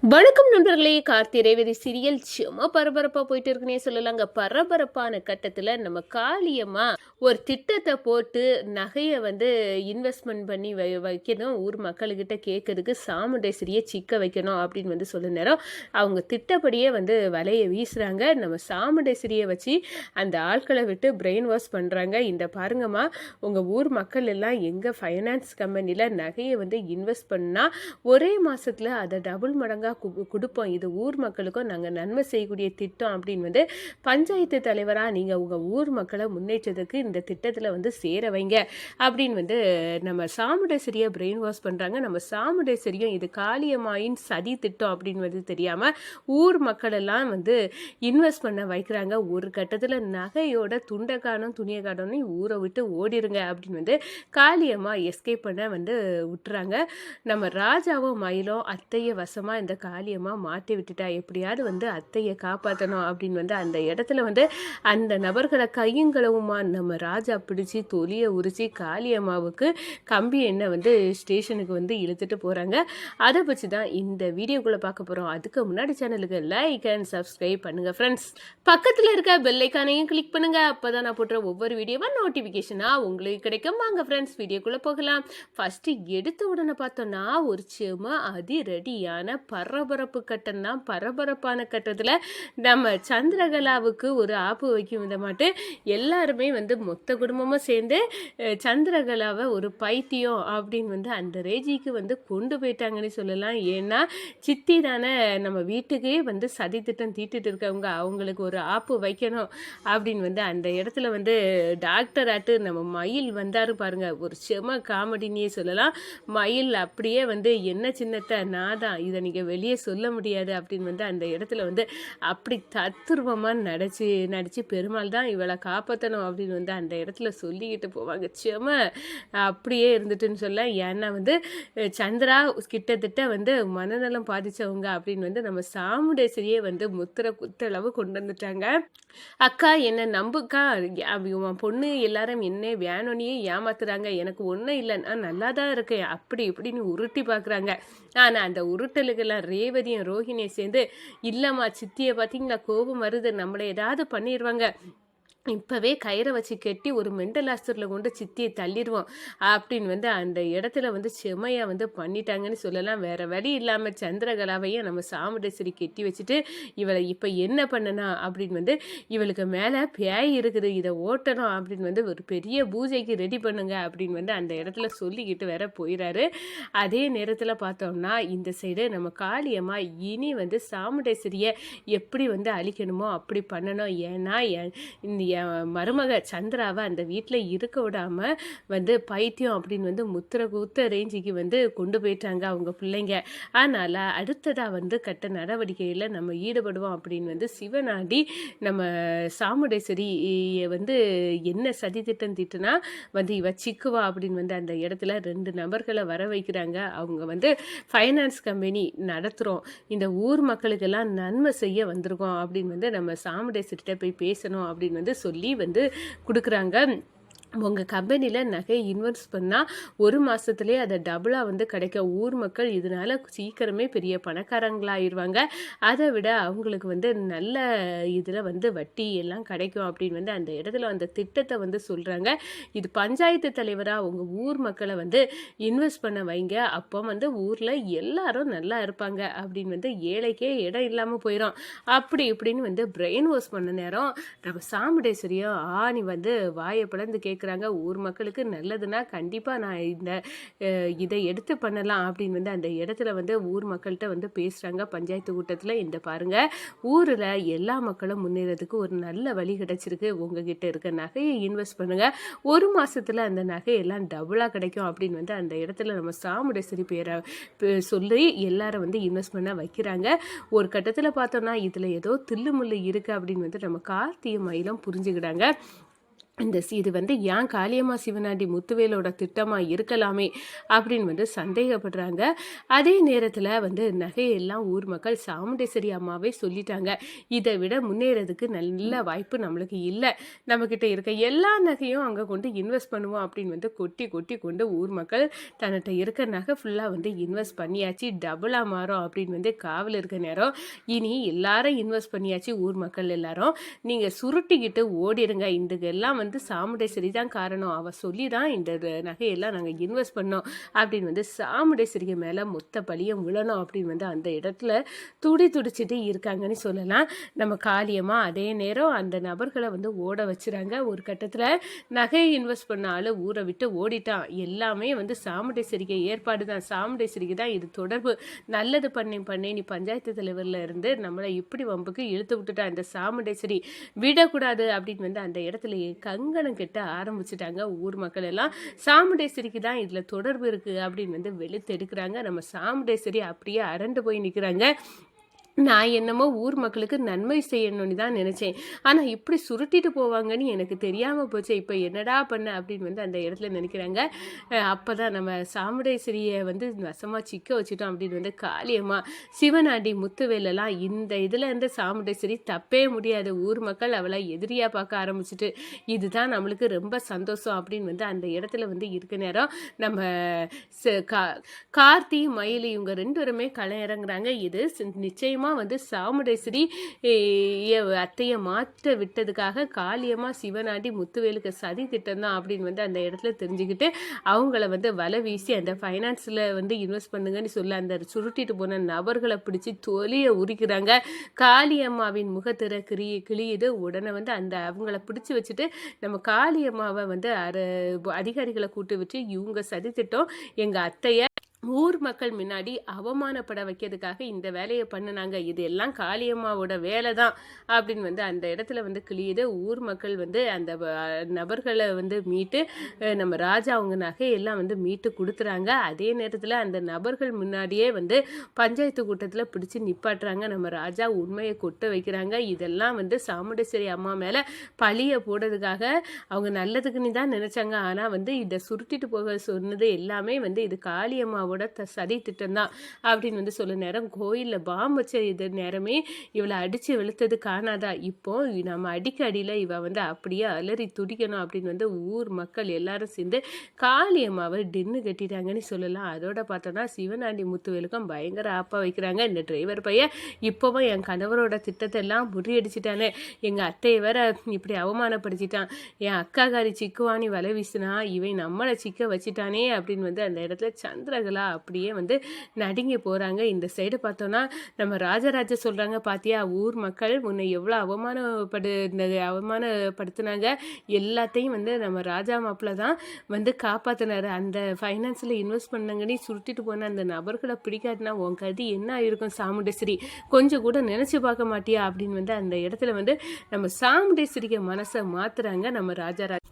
வணக்கம் நண்பர்களே, கார்த்தி ரேவதி சீரியல் சும்மா பரபரப்பாக போயிட்டு இருக்குன்னே சொல்லலாங்க. பரபரப்பான கட்டத்தில் நம்ம காளியம்மா ஒரு திட்டத்தை போட்டு நகையை இன்வெஸ்ட்மெண்ட் பண்ணி வைக்கணும், ஊர் மக்கள்கிட்ட கேட்கறதுக்கு சாமுண்டேஸ்வரியை சிக்க வைக்கணும் அப்படின்னு சொல்ல நேரம் அவங்க திட்டப்படியே வலையை வீசுகிறாங்க. நம்ம சாமுண்டேஸ்வரியை வச்சு அந்த ஆட்களை விட்டு பிரெயின் வாஷ் பண்ணுறாங்க. இந்த பாருங்கம்மா, உங்கள் ஊர் மக்கள் எல்லாம் எங்கள் ஃபைனான்ஸ் கம்பெனியில் நகையை இன்வெஸ்ட் பண்ணால் ஒரே மாதத்தில் அதை டபுள் மடங்காக கொடுப்போம். இது ஊர் மக்களுக்கும் நாங்கள் நன்மை செய்யக்கூடிய திட்டம் அப்படின்னு பஞ்சாயத்து தலைவராக நீங்கள் உங்கள் ஊர் மக்களை முன்னேற்றத்துக்கு இந்த திட்டத்தில் சேர வைங்க அப்படின்னு நம்ம சாமுண்டேஸ்வரியை பிரெயின் வாஷ் பண்ணுறாங்க. நம்ம சாமுண்டேஸ்வரியும் இது காளியம்மாயின் சதி திட்டம் அப்படின்னு தெரியாமல் ஊர் மக்களெல்லாம் இன்வெஸ்ட் பண்ண வைக்கிறாங்க. ஒரு கட்டத்தில் நகையோட துண்டைக்கானும் துணியக்கானும் ஊரை விட்டு ஓடிருங்க அப்படின்னு காளியம்மா எஸ்கேப் பண்ண விட்டுறாங்க. நம்ம ராஜாவும் மயிலும் அத்தைய வசமாக இந்த காளியம்மா மாட்டி விட்டுட்டா, எப்படியாவது அத்தையை காப்பாற்றணும் அப்படின்னு அந்த இடத்துல அந்த நபர்களை கையுங்களவுமா நம்ம ராஜா பிடிச்சி தொலியை உரிச்சு காளியம்மாவுக்கு கம்பி எண்ணெய் ஸ்டேஷனுக்கு இழுத்துட்டு போகிறாங்க. அதை பற்றி தான் இந்த வீடியோக்குள்ளே பார்க்க போகிறோம். அதுக்கு முன்னாடி சேனலுக்கு லைக் அண்ட் சப்ஸ்கிரைப் பண்ணுங்கள் ஃப்ரெண்ட்ஸ். பக்கத்தில் இருக்க பெல் ஐக்கானையும் கிளிக் பண்ணுங்கள். அப்போ தான் நான் போடுற ஒவ்வொரு வீடியோவாக நோட்டிஃபிகேஷனாக உங்களுக்கு கிடைக்கும். வாங்க ஃப்ரெண்ட்ஸ், வீடியோக்குள்ளே போகலாம். ஃபஸ்ட்டு எடுத்த உடனே பார்த்தோன்னா ஒரு சும்மா அதிரடியான பரபரப்பு கட்டம் தான். பரபரப்பான கட்டத்தில் நம்ம சந்திரகலாவுக்கு ஒரு ஆப்பு வைக்கும் விதமாட்டு எல்லாருமே மொத்த குடும்பமாக சேர்ந்து சந்திரகலாவை ஒரு பைத்தியம் அப்படின்னு அந்த ரேஜிக்கு கொண்டு போயிட்டாங்கன்னு சொல்லலாம். ஏன்னா சித்தி தானே நம்ம வீட்டுக்கே சதி திட்டம் தீட்டுட்டு இருக்கவங்க, அவங்களுக்கு ஒரு ஆப்பு வைக்கணும் அப்படின்னு அந்த இடத்துல டாக்டர் ஆட்டு நம்ம மயில் வந்தாரு பாருங்க, ஒரு செம காமெடினே சொல்லலாம். மயில் அப்படியே என்ன சின்னத்தை நான் தான், இதை நீங்கள் வெளியே சொல்ல முடியாது அப்படின்னு அந்த இடத்துல அப்படி தத்துருவமாக நடிச்சு பெருமாள் தான் இவளை காப்பாற்றணும் அப்படின்னு அந்த இடத்துல சொல்லிக்கிட்டு போவாங்க. செம அப்படியே இருந்துட்டுன்னு சொல்ல. ஏன்னா சந்திரா கிட்டத்தட்ட மனநலம் பாதித்தவங்க அப்படின்னு நம்ம சாமுண்டேஸ்வரியே முத்திரை குத்தளவு கொண்டு வந்துட்டாங்க. அக்கா என்னை நம்புக்கா, உன் பொண்ணு எல்லாரும் என்ன வேணும்னே ஏமாத்துறாங்க, எனக்கு ஒன்றும் இல்லை, நான் நல்லா தான் இருக்கேன் அப்படி இப்படின்னு உருட்டி பார்க்குறாங்க. ஆனால் அந்த உருட்டலுக்கெல்லாம் ரேவதியும் ரோஹிணியை சேர்ந்து இல்லைம்மா சித்தியை பார்த்தீங்களா கோபம் வருது, நம்மளை ஏதாவது பண்ணிடுவாங்க, இப்போவே கயிறை வச்சு கட்டி ஒரு மெண்டல் ஹாஸ்பிட்டலில் கொண்டு சித்தியை தள்ளிடுவோம் அப்படின்னு அந்த இடத்துல செமையாக பண்ணிட்டாங்கன்னு சொல்லலாம். வேறு வழி இல்லாமல் சந்திரகலாவையும் நம்ம சாமுண்டேஸ்வரி கட்டி வச்சுட்டு இவளை இப்போ என்ன பண்ணனா அப்படின்னு இவளுக்கு மேலே பேய் இருக்குது, இதை ஓட்டணும் அப்படின்னு ஒரு பெரிய பூஜைக்கு ரெடி பண்ணுங்க அப்படின்னு அந்த இடத்துல சொல்லிக்கிட்டு வேற போயிடாரு. அதே நேரத்தில் பார்த்தோம்னா இந்த சைடு நம்ம காளியம்மா இனி சாமுண்டேஸ்வரியை எப்படி அழிக்கணுமோ அப்படி பண்ணணும். ஏன்னா இந்த மருமக சந்திராவை அந்த வீட்டில் இருக்க விடாமல் பைத்தியம் அப்படின்னு முத்திர கூத்த ரேஞ்சுக்கு கொண்டு போயிட்டாங்க அவங்க பிள்ளைங்க. அதனால் அடுத்ததாக கட்ட நடவடிக்கையில் நம்ம ஈடுபடுவோம் அப்படின்னு சிவனாடி நம்ம சாமுண்டேஸ்வரியை என்ன சதி திட்டம் திட்டுனா இவ சிக்குவா அப்படின்னு அந்த இடத்துல 2 நபர்களை வர வைக்கிறாங்க. அவங்க ஃபைனான்ஸ் கம்பெனி நடத்துகிறோம், இந்த ஊர் மக்களுக்கெல்லாம் நன்மை செய்ய வந்திருக்கோம் அப்படின்னு நம்ம சாமுண்டேஸ்வரிட்ட போய் பேசணும் அப்படின்னு சொல்லி கொடுக்குறாங்க. உங்கள் கம்பெனியில் நகை இன்வெஸ்ட் பண்ணால் ஒரு மாதத்துலேயே அதை டபுளாக கிடைக்க ஊர் மக்கள் இதனால் சீக்கிரமே பெரிய பணக்காரங்களாகிடுவாங்க. அதை விட அவங்களுக்கு நல்ல இதில் வட்டி எல்லாம் கிடைக்கும் அப்படின்னு அந்த இடத்துல அந்த திட்டத்தை சொல்கிறாங்க. இது பஞ்சாயத்து தலைவராக உங்கள் ஊர் மக்களை இன்வெஸ்ட் பண்ண வைங்க, அப்போ ஊரில் எல்லாரும் நல்லா இருப்பாங்க அப்படின்னு ஏழைக்கே இடம் இல்லாமல் போயிடும் அப்படி இப்படின்னு பிரெயின் வாஷ் பண்ண நேரம் நம்ம சாமுண்டேஸ்வரியும் ஆணி வாயை பிளந்து கேட்குறாங்க. ஊர் மக்களுக்கு நல்லதுன்னா கண்டிப்பாக நான் இதை எடுத்து பண்ணலாம் அப்படின்னு அந்த இடத்துல ஊர் மக்கள்கிட்ட பேசுகிறாங்க பஞ்சாயத்து கூட்டத்தில். இந்த பாருங்கள், ஊரில் எல்லா மக்களும் முன்னேறதுக்கு ஒரு நல்ல வழி கிடச்சிருக்கு, உங்ககிட்ட இருக்க நகையை இன்வெஸ்ட் பண்ணுங்கள், ஒரு மாதத்தில் அந்த நகையெல்லாம் டபுளாக கிடைக்கும் அப்படின்னு அந்த இடத்துல நம்ம சாமுண்டேஸ்வரி பேரை சொல்லி எல்லாரும் இன்வெஸ்ட் பண்ண வைக்கிறாங்க. ஒரு கட்டத்தில் பார்த்தோம்னா இதில் ஏதோ தில்லுமுள்ளு இருக்குது அப்படின்னு நம்ம கார்த்தியும் மயிலும் புரிஞ்சுக்கிட்டாங்க. இது வந்து ஏன் காளியம்மா சிவனாண்டி முத்துவேலோட திட்டமாக இருக்கலாமே அப்படின்னு வந்து சந்தேகப்படுறாங்க. அதே நேரத்தில் வந்து நகையெல்லாம் ஊர் மக்கள் சாமுண்டேஸ்வரி அம்மாவே சொல்லிட்டாங்க, இதை விட முன்னேறதுக்கு நல்ல வாய்ப்பு நம்மளுக்கு இல்லை, நம்மக்கிட்ட இருக்க எல்லா நகையும் அங்கே கொண்டு இன்வெஸ்ட் பண்ணுவோம் அப்படின்னு வந்து கொட்டி கொட்டி கொண்டு ஊர் மக்கள் தன்னிட்ட இருக்க நகை ஃபுல்லாக வந்து இன்வெஸ்ட் பண்ணியாச்சு, டபுளாக மாறும் அப்படின்னு வந்து காவல் இருக்க நேரம் இனி எல்லாரும் இன்வெஸ்ட் பண்ணியாச்சு. ஊர் மக்கள் எல்லாரும் நீங்கள் சுருட்டிக்கிட்டு ஓடிடுங்க, இதுக்கெல்லாம் வந்து சாமுண்டேஸ்வரி தான் காரணம், அவள் சொல்லி தான் இந்த நகையெல்லாம் நாங்கள் இன்வெஸ்ட் பண்ணோம் அப்படின்னு வந்து சாமுண்டேஸ்வரிக்கு மேலே மொத்த பழியும் விழணும் அப்படின்னு வந்து அந்த இடத்துல துடிச்சிட்டு இருக்காங்கன்னு சொல்லலாம். நம்ம காளியம்மா அதே நேரம் அந்த நபர்களை வந்து ஓட வச்சுறாங்க. ஒரு கட்டத்தில் நகையை இன்வெஸ்ட் பண்ண ஆள் ஊரை விட்டு ஓடிட்டான், எல்லாமே வந்து சாமுண்டேஸ்வரிக்கு ஏற்பாடு தான், சாமுண்டேஸ்வரிக்கு தான் இது தொடர்பு, நல்லது பண்ணி நீ பஞ்சாயத்து தலைவரில் இருந்து நம்மளை இப்படி வம்புக்கு இழுத்து விட்டுட்டா இந்த சாமுண்டேஸ்வரி, விடக்கூடாது அப்படின்னு வந்து அந்த இடத்துல கங்கணம் கெட்ட ஆரம்பிச்சுட்டாங்க. ஊர் மக்கள் எல்லாம் சாமுண்டேஸ்வரிக்கு தான் இதுல தொடர்பு இருக்கு அப்படின்னு வந்து வெளுத்தெடுக்கிறாங்க. நம்ம சாமுண்டேஸ்வரி அப்படியே அரண்டு போய் நிற்கிறாங்க. நான் என்னமோ ஊர் மக்களுக்கு நன்மை செய்யணும்னு தான் நினச்சேன், ஆனால் இப்படி சுருட்டிட்டு போவாங்கன்னு எனக்கு தெரியாமல் போச்சு, இப்போ என்னடா பண்ண அப்படின்னு வந்து அந்த இடத்துல நினைக்கிறாங்க. அப்போ தான் நம்ம சாமுண்டேஸ்வரியை வந்து வசமாக சிக்க வச்சுட்டோம் அப்படின்னு வந்து காளியம்மா சிவனாண்டி முத்துவேலெல்லாம் இந்த இதில் இருந்து சாமுண்டேஸ்வரி தப்பே முடியாது, ஊர் மக்கள் அவளை எதிரியாக பார்க்க ஆரம்பிச்சுட்டு இதுதான் நம்மளுக்கு ரொம்ப சந்தோஷம் அப்படின்னு வந்து அந்த இடத்துல வந்து இருக்க நேரம் நம்ம கார்த்தி மயிலி இவங்க 2 பேருமே களம் இறங்குறாங்க. இது நிச்சயமாக வந்து சாமுண்டேஸ்வரி அத்தையை மாற்ற விட்டதுக்காக காளியம்மா சிவனாண்டி முத்துவேலுக்கு சதி திட்டம் தான் அப்படின்னு வந்து அந்த இடத்துல தெரிஞ்சுக்கிட்டு அவங்கள வந்து வலை வீசி அந்த ஃபைனான்ஸில் வந்து இன்வெஸ்ட் பண்ணுங்கன்னு சொல்ல அந்த சுருட்டிட்டு போன நபர்களை பிடிச்சி தொலியை உரிக்கிறாங்க. காளியம்மாவின் முகத்திர கிளியுது. உடனே வந்து அந்த அவங்கள பிடிச்சி வச்சுட்டு நம்ம காளியம்மாவை வந்து அதிகாரிகளை கூட்டு வச்சு இவங்க சதி திட்டம் எங்கள் அத்தையை ஊர் மக்கள் முன்னாடி அவமானப்பட வைக்கிறதுக்காக இந்த வேலையை பண்ணினாங்க, இது எல்லாம் காளியம்மாவோட வேலை தான் அப்படின்னு வந்து அந்த இடத்துல வந்து கிளியுது. ஊர் மக்கள் வந்து அந்த நபர்களை வந்து மீட்டு நம்ம ராஜா அவங்க நகையெல்லாம் வந்து மீட்டு கொடுத்துறாங்க. அதே நேரத்தில் அந்த நபர்கள் முன்னாடியே வந்து பஞ்சாயத்து கூட்டத்தில் பிடிச்சி நிப்பாட்டுறாங்க. நம்ம ராஜா உண்மையை கொட்ட வைக்கிறாங்க. இதெல்லாம் வந்து சாமுண்டேஸ்வரி அம்மா மேலே பழியை போடுறதுக்காக அவங்க நல்லதுக்குன்னு தான் நினச்சாங்க. ஆனால் வந்து இதை சுருட்டிட்டு போக சொன்னது எல்லாமே வந்து இது காளியம்மா சதி திட்டம் தான் அப்படின்னு வந்து சொல்ல நேரம் கோயிலில் பாம்பு வச்ச இது நேரமே இவளை அடிச்சு வெளுத்தது காணாதா, இப்போ நம்ம அடிக்கடியில் இவ வந்து அப்படியே அலறி துடிக்கணும் அப்படின்னு வந்து ஊர் மக்கள் எல்லாரும் சேர்ந்து காளியம்மாவை டின்னு கட்டிட்டாங்கன்னு சொல்லலாம். அதோட பார்த்தோன்னா சிவனாண்டி முத்துவேலுக்கும் பயங்கர ஆப்பா வைக்கிறாங்க. இந்த டிரைவர் பையன் இப்போவும் என் கணவரோட திட்டத்தை எல்லாம் முறியடிச்சிட்டானே, எங்கள் அத்தையை வேற இப்படி அவமானப்படுத்திட்டான், என் அக்காகாரி சிக்குவானி வலை வீசினா இவன் நம்மளை சிக்க வச்சிட்டானே அப்படின்னு வந்து அந்த இடத்துல சந்திரகலா அப்படியே வந்து நடுங்கி போகிறாங்க. இந்த சைடு பார்த்தோன்னா நம்ம ராஜராஜ சொல்கிறாங்க, பாத்தியா ஊர் மக்கள் உன்னை எவ்வளோ அவமானப்படுத்தினாங்க, எல்லாத்தையும் வந்து நம்ம ராஜா மாப்பிள்ள தான் வந்து காப்பாற்றினார், அந்த ஃபைனான்ஸில் இன்வெஸ்ட் பண்ணங்கன்னு சுருட்டிட்டு போன அந்த நபர்களை பிடிக்காட்டினா உன் கதி என்ன ஆயிருக்கும் சாமுண்டேஸ்வரி, கொஞ்சம் கூட நினச்சி பார்க்க மாட்டியா அப்படின்னு வந்து அந்த இடத்துல வந்து நம்ம சாமுண்டேஸ்வரிக்கு மனசை மாற்றுறாங்க நம்ம ராஜராஜ.